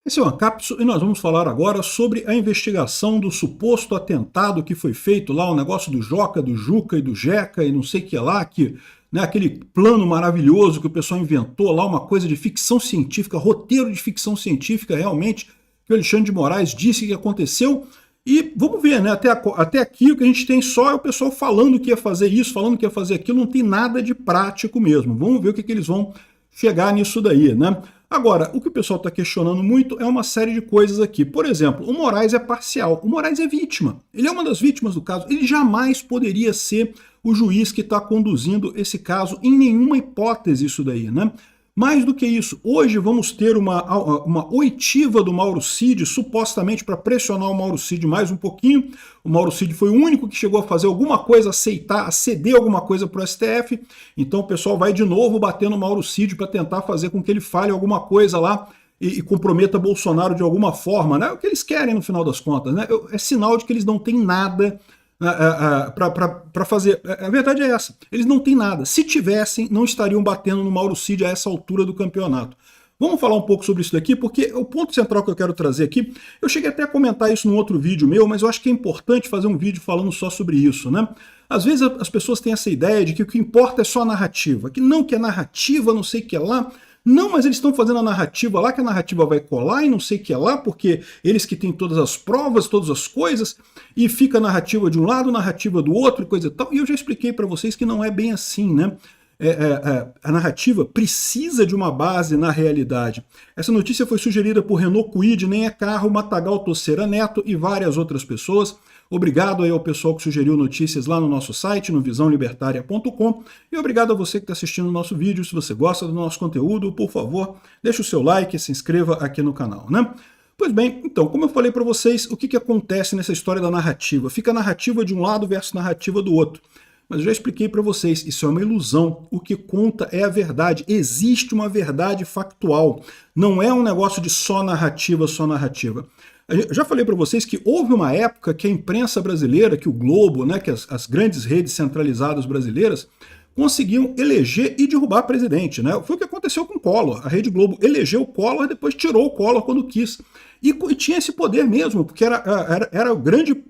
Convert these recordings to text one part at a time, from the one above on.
Esse é o Ancapso e nós vamos falar agora sobre a investigação do suposto atentado que foi feito lá, o negócio do Joca, do Juca e do Jeca e não sei o que lá, que, né, aquele plano maravilhoso que o pessoal inventou lá, uma coisa de ficção científica, roteiro de ficção científica realmente, que o Alexandre de Moraes disse que aconteceu. E vamos ver, né? Até aqui o que a gente tem só é o pessoal falando que ia fazer isso, falando que ia fazer aquilo, não tem nada de prático mesmo. Vamos ver o que eles vão chegar nisso daí, né? Agora, o que o pessoal está questionando muito é uma série de coisas aqui. Por exemplo, o Moraes é parcial, o Moraes é vítima. Ele é uma das vítimas do caso, ele jamais poderia ser o juiz que está conduzindo esse caso, em nenhuma hipótese isso daí, né? Mais do que isso, hoje vamos ter uma oitiva do Mauro Cid, supostamente para pressionar o Mauro Cid mais um pouquinho. O Mauro Cid foi o único que chegou a fazer alguma coisa, aceitar, a ceder alguma coisa para o STF. Então o pessoal vai de novo bater no Mauro Cid para tentar fazer com que ele fale alguma coisa lá e comprometa Bolsonaro de alguma forma, né? É o que eles querem no final das contas, né? É sinal de que eles não têm nada para fazer. A verdade é essa, eles não têm nada. Se tivessem, não estariam batendo no Mauro Cid a essa altura do campeonato. Vamos falar um pouco sobre isso daqui, porque o ponto central que eu quero trazer aqui, eu cheguei até a comentar isso num outro vídeo meu, mas eu acho que é importante fazer um vídeo falando só sobre isso, né? Às vezes as pessoas têm essa ideia de que o que importa é só a narrativa, que não, que a narrativa, não sei o que é lá. Não, mas eles estão fazendo a narrativa lá, que a narrativa vai colar e não sei o que é lá, porque eles que têm todas as provas, todas as coisas, e fica a narrativa de um lado, narrativa do outro, e coisa e tal. E eu já expliquei para vocês que não é bem assim, né? A narrativa precisa de uma base na realidade. Essa notícia foi sugerida por Renault Quid, Nem é Carro, Matagal Tosseira Neto e várias outras pessoas. Obrigado aí ao pessoal que sugeriu notícias lá no nosso site, no visãolibertaria.com, e obrigado a você que está assistindo o nosso vídeo. Se você gosta do nosso conteúdo, por favor, deixe o seu like e se inscreva aqui no canal, né? Pois bem, então, como eu falei para vocês, o que acontece nessa história da narrativa? Fica a narrativa de um lado versus narrativa do outro. Mas eu já expliquei para vocês, isso é uma ilusão. O que conta é a verdade. Existe uma verdade factual. Não é um negócio de só narrativa, só narrativa. Eu já falei para vocês que houve uma época que a imprensa brasileira, que o Globo, né, que as grandes redes centralizadas brasileiras, conseguiam eleger e derrubar presidente, né? Foi o que aconteceu com o Collor. A Rede Globo elegeu o Collor e depois tirou o Collor quando quis. E tinha esse poder mesmo, porque era o grande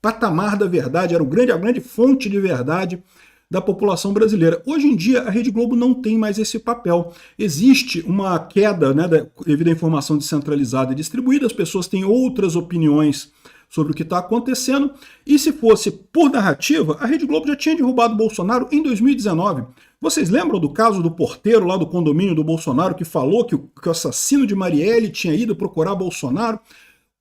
patamar da verdade, era a grande fonte de verdade da população brasileira. Hoje em dia, a Rede Globo não tem mais esse papel. Existe uma queda, né, devido à informação descentralizada e distribuída, as pessoas têm outras opiniões sobre o que está acontecendo, e se fosse por narrativa, a Rede Globo já tinha derrubado o Bolsonaro em 2019. Vocês lembram do caso do porteiro lá do condomínio do Bolsonaro que falou que o assassino de Marielle tinha ido procurar Bolsonaro?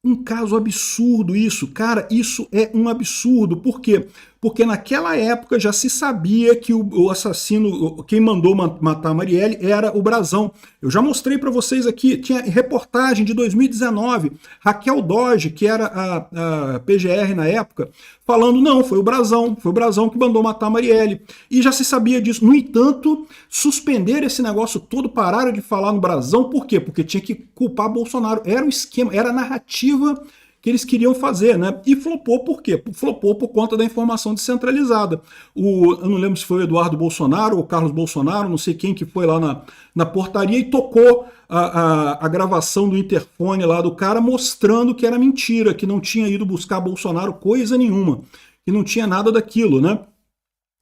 Um caso absurdo isso, cara, isso é um absurdo. Por quê? Porque naquela época já se sabia que o assassino, quem mandou matar a Marielle era o Brazão. Eu já mostrei para vocês aqui, tinha reportagem de 2019, Raquel Dodge, que era a PGR na época, falando, não, foi o Brazão que mandou matar a Marielle. E já se sabia disso. No entanto, suspenderam esse negócio todo, pararam de falar no Brazão, por quê? Porque tinha que culpar Bolsonaro. Era o esquema, era a narrativa que eles queriam fazer, né? E flopou por quê? Flopou por conta da informação descentralizada. Eu não lembro se foi o Eduardo Bolsonaro ou o Carlos Bolsonaro, não sei quem que foi lá na portaria e tocou a gravação do interfone lá do cara mostrando que era mentira, que não tinha ido buscar Bolsonaro coisa nenhuma, que não tinha nada daquilo, né?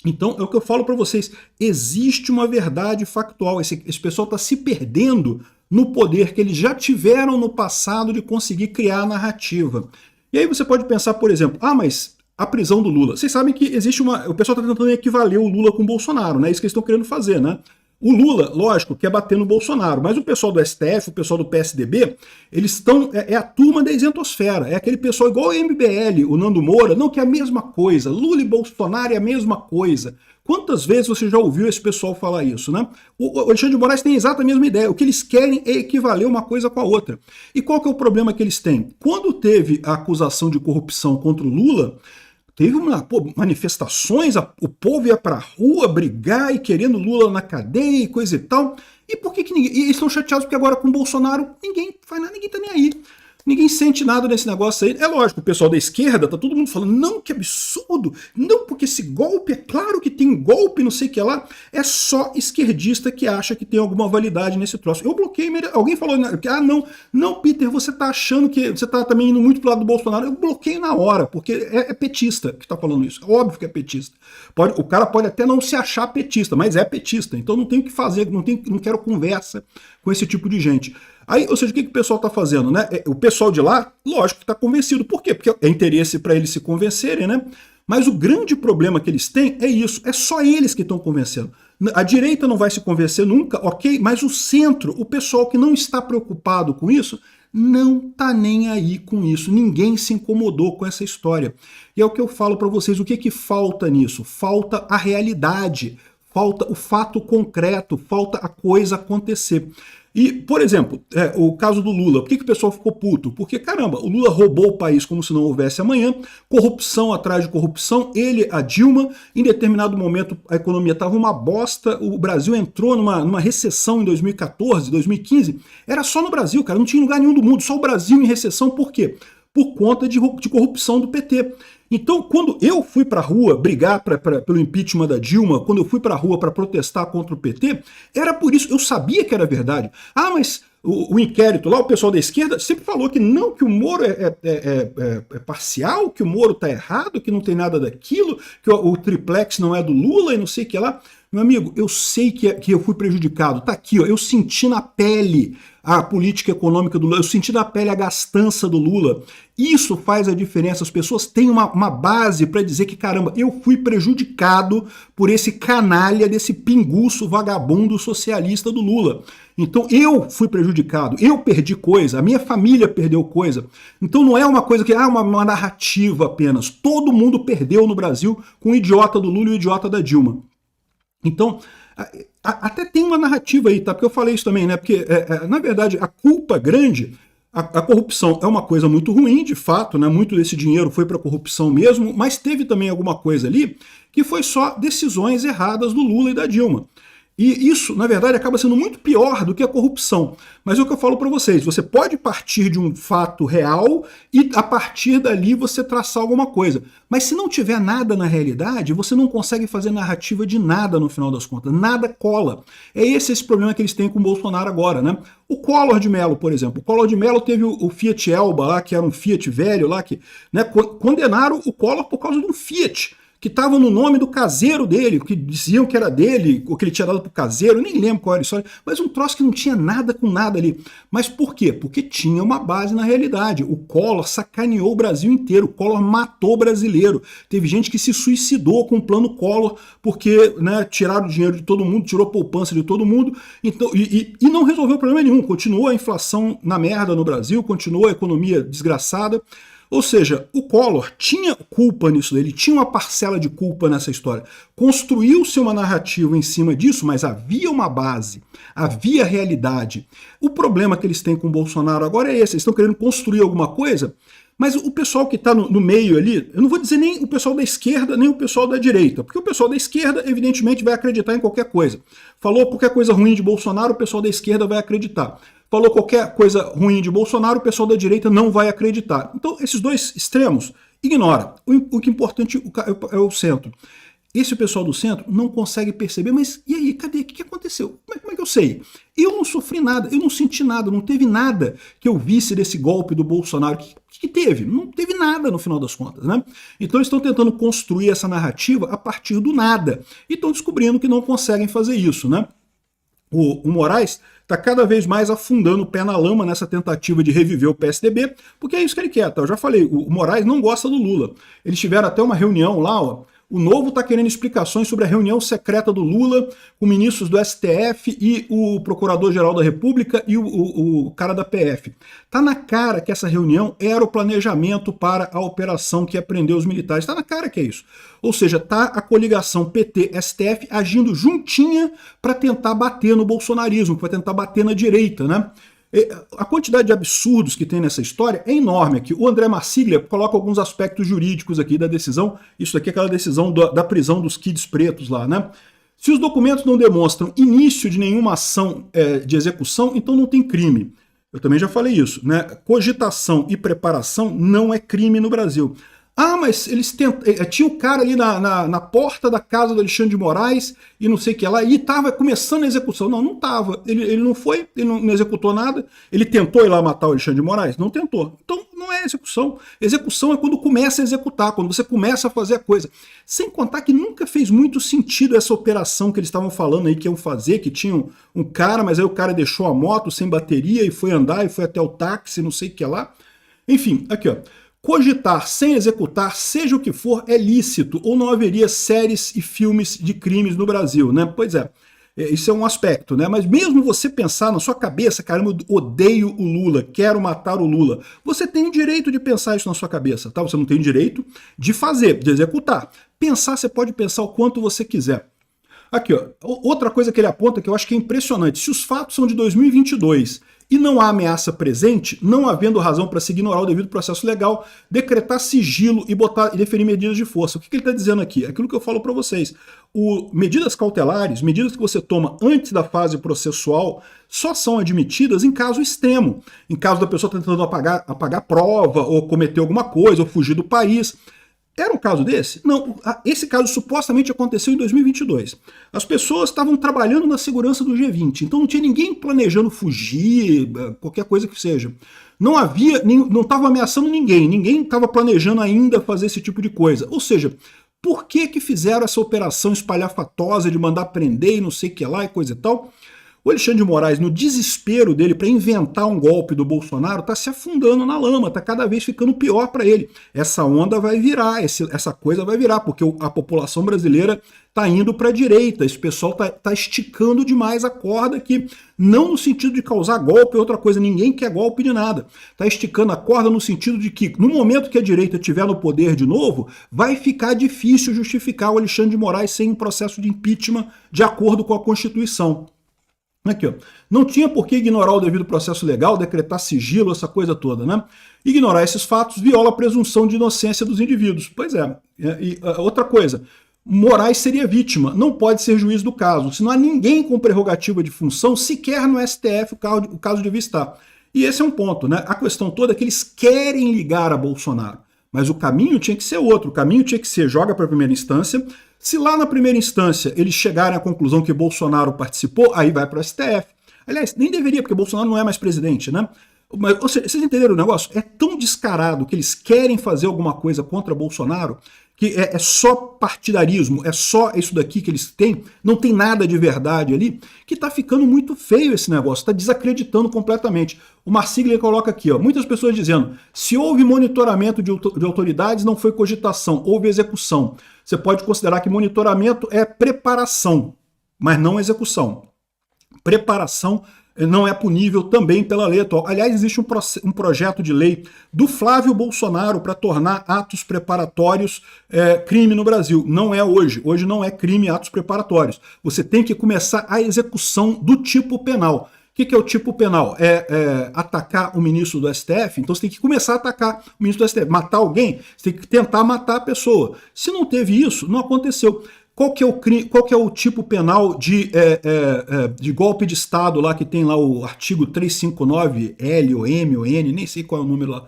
Então, é o que eu falo para vocês, existe uma verdade factual, esse pessoal está se perdendo no poder que eles já tiveram no passado de conseguir criar a narrativa. E aí você pode pensar, por exemplo, mas a prisão do Lula. Vocês sabem que existe o pessoal está tentando equivaler o Lula com o Bolsonaro, né? Isso que eles estão querendo fazer, né? O Lula, lógico, quer bater no Bolsonaro, mas o pessoal do STF, o pessoal do PSDB, eles estão, é a turma da isentosfera, é aquele pessoal igual o MBL, o Nando Moura, não, que é a mesma coisa, Lula e Bolsonaro é a mesma coisa. Quantas vezes você já ouviu esse pessoal falar isso, né? O Alexandre de Moraes tem exatamente a mesma ideia, o que eles querem é equivaler uma coisa com a outra. E qual que é o problema que eles têm? Quando teve a acusação de corrupção contra o Lula, teve manifestações, o povo ia pra rua brigar e querendo Lula na cadeia e coisa e tal. E por que ninguém... E eles estão chateados porque agora com o Bolsonaro ninguém faz nada, ninguém tá nem aí. Ninguém sente nada nesse negócio aí. É lógico, o pessoal da esquerda, tá todo mundo falando, não, que absurdo, não, porque esse golpe, é claro que tem golpe, não sei o que lá. É só esquerdista que acha que tem alguma validade nesse troço. Eu bloqueei, alguém falou, não, Peter, você tá achando que você tá também indo muito pro lado do Bolsonaro. Eu bloqueio na hora, porque é petista que tá falando isso. É óbvio que é petista. O cara pode até não se achar petista, mas é petista. Então não tem o que fazer, não quero conversa com esse tipo de gente. Aí, ou seja, o que o pessoal está fazendo, né? O pessoal de lá, lógico que está convencido. Por quê? Porque é interesse para eles se convencerem, né? Mas o grande problema que eles têm é isso, é só eles que estão convencendo. A direita não vai se convencer nunca, ok? Mas o centro, o pessoal que não está preocupado com isso, não está nem aí com isso. Ninguém se incomodou com essa história. E é o que eu falo para vocês, o que falta nisso? Falta a realidade, falta o fato concreto, falta a coisa acontecer. E, por exemplo, o caso do Lula, por que o pessoal ficou puto? Porque, caramba, o Lula roubou o país como se não houvesse amanhã, corrupção atrás de corrupção, ele, a Dilma, em determinado momento a economia estava uma bosta, o Brasil entrou numa recessão em 2014, 2015, era só no Brasil, cara, não tinha lugar nenhum do mundo, só o Brasil em recessão, por quê? Por conta de corrupção do PT. Então, quando eu fui para a rua brigar pelo impeachment da Dilma, quando eu fui para a rua para protestar contra o PT, era por isso, eu sabia que era verdade. Ah, mas o inquérito lá, o pessoal da esquerda sempre falou que não, que o Moro é parcial, que o Moro está errado, que não tem nada daquilo, que o triplex não é do Lula e não sei o que lá. Meu amigo, eu sei que eu fui prejudicado. Tá aqui, ó, eu senti na pele a política econômica do Lula, eu senti na pele a gastança do Lula. Isso faz a diferença. As pessoas têm uma base para dizer que, caramba, eu fui prejudicado por esse canalha, desse pinguço vagabundo socialista do Lula. Então eu fui prejudicado, eu perdi coisa, a minha família perdeu coisa. Então não é uma coisa que uma narrativa apenas. Todo mundo perdeu no Brasil com o idiota do Lula e o idiota da Dilma. Então, até tem uma narrativa aí, tá? Porque eu falei isso também, né? Porque, na verdade, a culpa grande, a corrupção é uma coisa muito ruim, de fato, né? Muito desse dinheiro foi para corrupção mesmo, mas teve também alguma coisa ali que foi só decisões erradas do Lula e da Dilma. E isso, na verdade, acaba sendo muito pior do que a corrupção. Mas é o que eu falo para vocês, você pode partir de um fato real e a partir dali você traçar alguma coisa. Mas se não tiver nada na realidade, você não consegue fazer narrativa de nada no final das contas. Nada cola. É esse problema que eles têm com o Bolsonaro agora, né? O Collor de Mello, por exemplo. O Collor de Mello teve o Fiat Elba lá, que era um Fiat velho lá, que, né, condenaram o Collor por causa de um Fiat que estava no nome do caseiro dele, que diziam que era dele, ou que ele tinha dado pro caseiro, eu nem lembro qual era a história, mas um troço que não tinha nada com nada ali. Mas por quê? Porque tinha uma base na realidade. O Collor sacaneou o Brasil inteiro, o Collor matou o brasileiro. Teve gente que se suicidou com o plano Collor, porque, né, tiraram o dinheiro de todo mundo, tirou a poupança de todo mundo, então, e não resolveu problema nenhum. Continuou a inflação na merda no Brasil, continuou a economia desgraçada. Ou seja, o Collor tinha culpa nisso, ele tinha uma parcela de culpa nessa história. Construiu-se uma narrativa em cima disso, mas havia uma base, havia realidade. O problema que eles têm com o Bolsonaro agora é esse, eles estão querendo construir alguma coisa, mas o pessoal que está no meio ali, eu não vou dizer nem o pessoal da esquerda, nem o pessoal da direita, porque o pessoal da esquerda, evidentemente, vai acreditar em qualquer coisa. Falou qualquer coisa ruim de Bolsonaro, o pessoal da esquerda vai acreditar. Falou qualquer coisa ruim de Bolsonaro, o pessoal da direita não vai acreditar. Então, esses dois extremos, ignora. O que é importante é o centro. Esse pessoal do centro não consegue perceber, mas e aí, cadê? O que aconteceu? Como é que eu sei? Eu não sofri nada, eu não senti nada, não teve nada que eu visse desse golpe do Bolsonaro. O que teve? Não teve nada no final das contas, né? Então eles estão tentando construir essa narrativa a partir do nada. E estão descobrindo que não conseguem fazer isso, né? O Moraes está cada vez mais afundando o pé na lama nessa tentativa de reviver o PSDB, porque é isso que ele quer, tá? Eu já falei, o Moraes não gosta do Lula. Eles tiveram até uma reunião lá, ó. O Novo está querendo explicações sobre a reunião secreta do Lula com ministros do STF e o Procurador-Geral da República e o cara da PF. Tá na cara que essa reunião era o planejamento para a operação que prendeu os militares. Tá na cara que é isso. Ou seja, tá a coligação PT-STF agindo juntinha para tentar bater no bolsonarismo, para tentar bater na direita, né? A quantidade de absurdos que tem nessa história é enorme aqui. O André Marsiglia coloca alguns aspectos jurídicos aqui da decisão. Isso aqui é aquela decisão da prisão dos kids pretos lá, né? Se os documentos não demonstram início de nenhuma ação de execução, então não tem crime. Eu também já falei isso, né? Cogitação e preparação não é crime no Brasil. Ah, mas eles tinha um cara ali na porta da casa do Alexandre de Moraes e não sei o que lá, e estava começando a execução. Não, não estava. Ele não foi, ele não executou nada. Ele tentou ir lá matar o Alexandre de Moraes? Não tentou. Então não é execução. Execução é quando começa a executar, quando você começa a fazer a coisa. Sem contar que nunca fez muito sentido essa operação que eles estavam falando aí que iam fazer, que tinha um cara, mas aí o cara deixou a moto sem bateria e foi andar e foi até o táxi, não sei o que lá. Enfim, aqui ó. Cogitar sem executar, seja o que for, é lícito, ou não haveria séries e filmes de crimes no Brasil, né? Pois é, isso é um aspecto, né? Mas mesmo você pensar na sua cabeça, caramba, eu odeio o Lula, quero matar o Lula, você tem o direito de pensar isso na sua cabeça, tá? Você não tem o direito de fazer, de executar. Pensar, você pode pensar o quanto você quiser. Aqui, ó, outra coisa que ele aponta que eu acho que é impressionante, se os fatos são de 2022 e não há ameaça presente, não havendo razão para se ignorar o devido processo legal, decretar sigilo e definir medidas de força. O que ele está dizendo aqui? Aquilo que eu falo para vocês. Medidas cautelares, medidas que você toma antes da fase processual, só são admitidas em caso extremo. Em caso da pessoa tentando apagar prova, ou cometer alguma coisa, ou fugir do país. Era um caso desse? Não, esse caso supostamente aconteceu em 2022. As pessoas estavam trabalhando na segurança do G20, então não tinha ninguém planejando fugir, qualquer coisa que seja. Não estava ameaçando ninguém estava planejando ainda fazer esse tipo de coisa. Ou seja, por que fizeram essa operação espalhafatosa de mandar prender e não sei o que lá e coisa e tal? O Alexandre de Moraes, no desespero dele para inventar um golpe do Bolsonaro, está se afundando na lama, está cada vez ficando pior para ele. Essa onda vai virar, essa coisa vai virar, porque a população brasileira está indo para a direita, esse pessoal está esticando demais a corda aqui, não no sentido de causar golpe, outra coisa, ninguém quer golpe de nada. Está esticando a corda no sentido de que, no momento que a direita estiver no poder de novo, vai ficar difícil justificar o Alexandre de Moraes sem um processo de impeachment de acordo com a Constituição. Aqui, ó. Não tinha por que ignorar o devido processo legal, decretar sigilo, essa coisa toda, né? Ignorar esses fatos viola a presunção de inocência dos indivíduos. Pois é. Outra coisa, Moraes seria vítima, não pode ser juiz do caso. Se não há ninguém com prerrogativa de função, sequer no STF o caso devia estar. E esse é um ponto, né? A questão toda é que eles querem ligar a Bolsonaro, mas o caminho tinha que ser outro. O caminho tinha que ser joga para a primeira instância. Se lá na primeira instância eles chegarem à conclusão que Bolsonaro participou, aí vai para o STF. Aliás, nem deveria, porque Bolsonaro não é mais presidente, né? Mas vocês entenderam o negócio? É tão descarado que eles querem fazer alguma coisa contra Bolsonaro que é só partidarismo, é só isso daqui que eles têm, não tem nada de verdade ali, que tá ficando muito feio esse negócio, tá desacreditando completamente. O Marsiglia coloca aqui, ó, muitas pessoas dizendo, se houve monitoramento de autoridades, não foi cogitação, houve execução. Você pode considerar que monitoramento é preparação, mas não execução. Preparação não é punível também pela lei atual. Aliás, existe um projeto de lei do Flávio Bolsonaro para tornar atos preparatórios crime no Brasil. Não é hoje. Hoje não é crime atos preparatórios. Você tem que começar a execução do tipo penal. O que é o tipo penal? Atacar o ministro do STF? Então você tem que começar a atacar o ministro do STF. Matar alguém? Você tem que tentar matar a pessoa. Se não teve isso, não aconteceu. Qual que é o tipo penal de golpe de Estado lá, que tem lá o artigo 359L ou M ou N, nem sei qual é o número lá.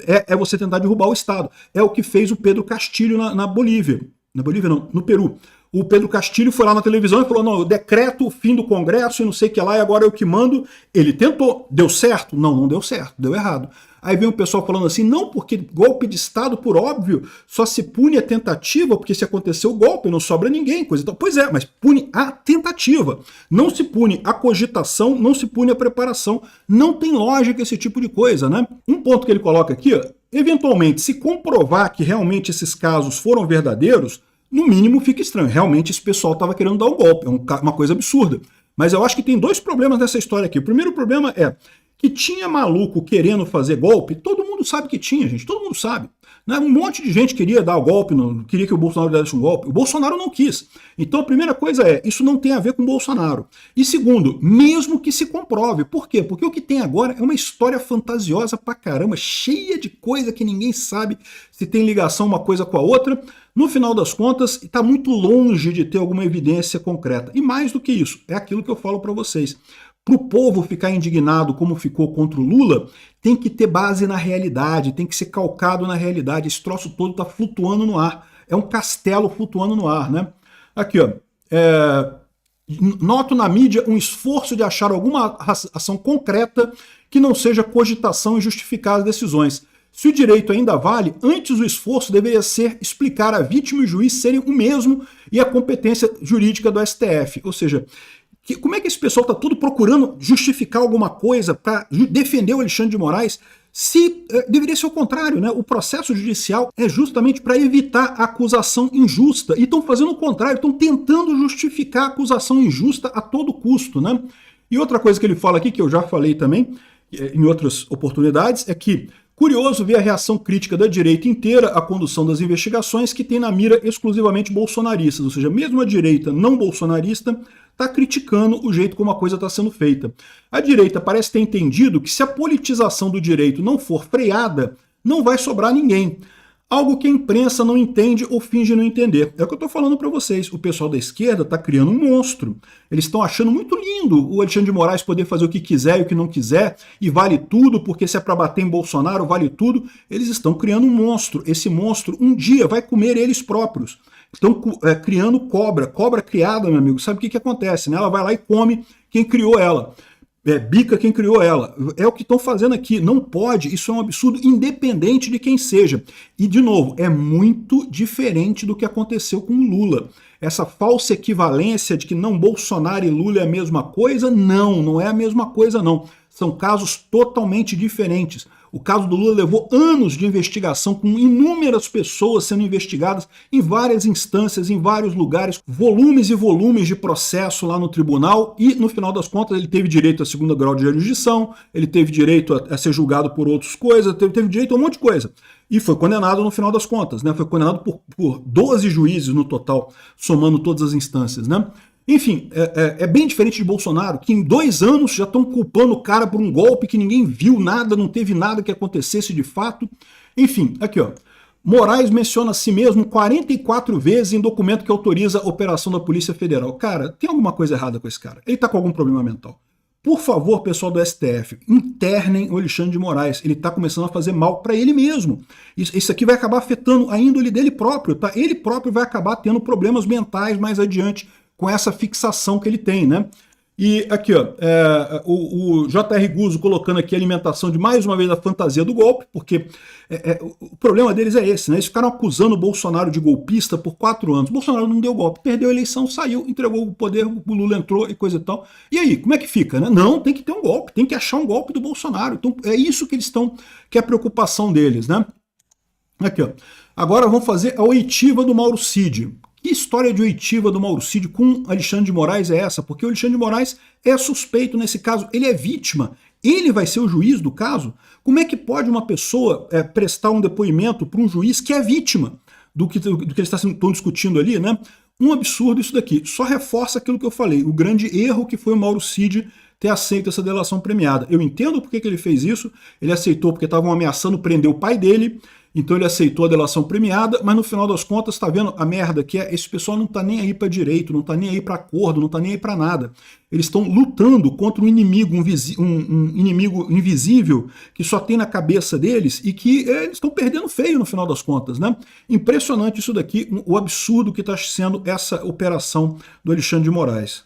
É você tentar derrubar o Estado. É o que fez o Pedro Castilho na Bolívia. Na Bolívia não, no Peru. O Pedro Castilho foi lá na televisão e falou, não, eu decreto o fim do Congresso e não sei o que lá, e agora eu que mando. Ele tentou. Deu certo? Não, não deu certo. Deu errado. Aí vem o pessoal falando assim, não, porque golpe de Estado, por óbvio, só se pune a tentativa, porque se aconteceu o golpe, não sobra ninguém, coisa e tal. Pois é, mas pune a tentativa. Não se pune a cogitação, não se pune a preparação. Não tem lógica esse tipo de coisa, né? Um ponto que ele coloca aqui, ó, eventualmente, se comprovar que realmente esses casos foram verdadeiros, no mínimo fica estranho. Realmente esse pessoal estava querendo dar um golpe, é uma coisa absurda. Mas eu acho que tem dois problemas nessa história aqui. O primeiro problema é que tinha maluco querendo fazer golpe, todo mundo sabe que tinha, gente, todo mundo sabe. Né? Um monte de gente queria dar o golpe, queria que o Bolsonaro desse um golpe, o Bolsonaro não quis. Então a primeira coisa isso não tem a ver com o Bolsonaro. E segundo, mesmo que se comprove. Por quê? Porque o que tem agora é uma história fantasiosa pra caramba, cheia de coisa que ninguém sabe se tem ligação uma coisa com a outra. No final das contas, está muito longe de ter alguma evidência concreta. E mais do que isso, é aquilo que eu falo para vocês. para o povo ficar indignado como ficou contra o Lula, tem que ter base na realidade, tem que ser calcado na realidade. Esse troço todo está flutuando no ar. É um castelo flutuando no ar, né? Aqui, ó. Noto na mídia um esforço de achar alguma ação concreta que não seja cogitação e justificar as decisões. Se o direito ainda vale, antes o esforço deveria ser explicar a vítima e o juiz serem o mesmo e a competência jurídica do STF. Ou seja, como é que esse pessoal está tudo procurando justificar alguma coisa para defender o Alexandre de Moraes, se deveria ser o contrário, né? O processo judicial é justamente para evitar a acusação injusta. E estão fazendo o contrário, estão tentando justificar a acusação injusta a todo custo, né? E outra coisa que ele fala aqui, que eu já falei também em outras oportunidades, é que curioso ver a reação crítica da direita inteira à condução das investigações que tem na mira exclusivamente bolsonaristas, ou seja, mesmo a direita não bolsonarista está criticando o jeito como a coisa está sendo feita. A direita parece ter entendido que se a politização do direito não for freada, não vai sobrar ninguém. Algo que a imprensa não entende ou finge não entender. É o que eu estou falando para vocês. O pessoal da esquerda está criando um monstro. Eles estão achando muito lindo o Alexandre de Moraes poder fazer o que quiser e o que não quiser, e vale tudo, porque se é para bater em Bolsonaro, vale tudo. Eles estão criando um monstro. Esse monstro um dia vai comer eles próprios. Estão criando cobra. Cobra criada, meu amigo, sabe o que acontece, né? Ela vai lá e come quem criou ela. Bica quem criou ela. É o que estão fazendo aqui. Não pode, isso é um absurdo, independente de quem seja. E, de novo, é muito diferente do que aconteceu com o Lula. Essa falsa equivalência de que não, Bolsonaro e Lula é a mesma coisa, não é a mesma coisa, não. São casos totalmente diferentes. O caso do Lula levou anos de investigação, com inúmeras pessoas sendo investigadas em várias instâncias, em vários lugares, volumes e volumes de processo lá no tribunal, e no final das contas ele teve direito a segundo grau de jurisdição, ele teve direito a ser julgado por outras coisas, teve direito a um monte de coisa. E foi condenado no final das contas, né? Foi condenado por 12 juízes no total, somando todas as instâncias, né? Enfim, é bem diferente de Bolsonaro, que em 2 anos já estão culpando o cara por um golpe que ninguém viu nada, não teve nada que acontecesse de fato. Enfim, aqui ó, Moraes menciona a si mesmo 44 vezes em documento que autoriza a operação da Polícia Federal. Cara, tem alguma coisa errada com esse cara. Ele tá com algum problema mental. Por favor, pessoal do STF, internem o Alexandre de Moraes. Ele está começando a fazer mal para ele mesmo. Isso aqui vai acabar afetando a índole dele próprio, tá? Ele próprio vai acabar tendo problemas mentais mais adiante com essa fixação que ele tem, né? E aqui, ó, o J.R. Guzzo colocando aqui a alimentação de mais uma vez a fantasia do golpe, porque o problema deles é esse, né? Eles ficaram acusando o Bolsonaro de golpista por 4 anos. O Bolsonaro não deu golpe, perdeu a eleição, saiu, entregou o poder, o Lula entrou e coisa e tal. E aí, como é que fica, né? Não, tem que ter um golpe, tem que achar um golpe do Bolsonaro. Então é isso que eles estão, que é a preocupação deles, né? Aqui, ó. Agora vamos fazer a oitiva do Mauro Cid. Que história de oitiva do Mauro Cid com Alexandre de Moraes é essa? Porque o Alexandre de Moraes é suspeito nesse caso, ele é vítima, ele vai ser o juiz do caso? Como é que pode uma pessoa prestar um depoimento para um juiz que é vítima do que eles estão discutindo ali, né? Um absurdo isso daqui. Só reforça aquilo que eu falei, o grande erro que foi o Mauro Cid ter aceito essa delação premiada. Eu entendo por que ele fez isso, ele aceitou porque estavam ameaçando prender o pai dele, então ele aceitou a delação premiada, mas no final das contas, tá vendo a merda que é? Esse pessoal não tá nem aí para direito, não tá nem aí para acordo, não tá nem aí para nada. Eles estão lutando contra um inimigo, um inimigo invisível que só tem na cabeça deles e que eles estão perdendo feio no final das contas, né? Impressionante isso daqui, o absurdo que está sendo essa operação do Alexandre de Moraes.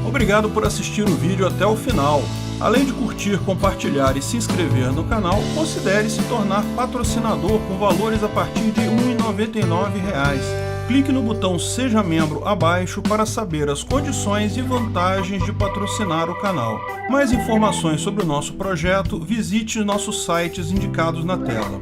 Obrigado por assistir o vídeo até o final. Além de curtir, compartilhar e se inscrever no canal, considere se tornar patrocinador com valores a partir de R$ 1,99. Clique no botão Seja Membro abaixo para saber as condições e vantagens de patrocinar o canal. Mais informações sobre o nosso projeto, visite nossos sites indicados na tela.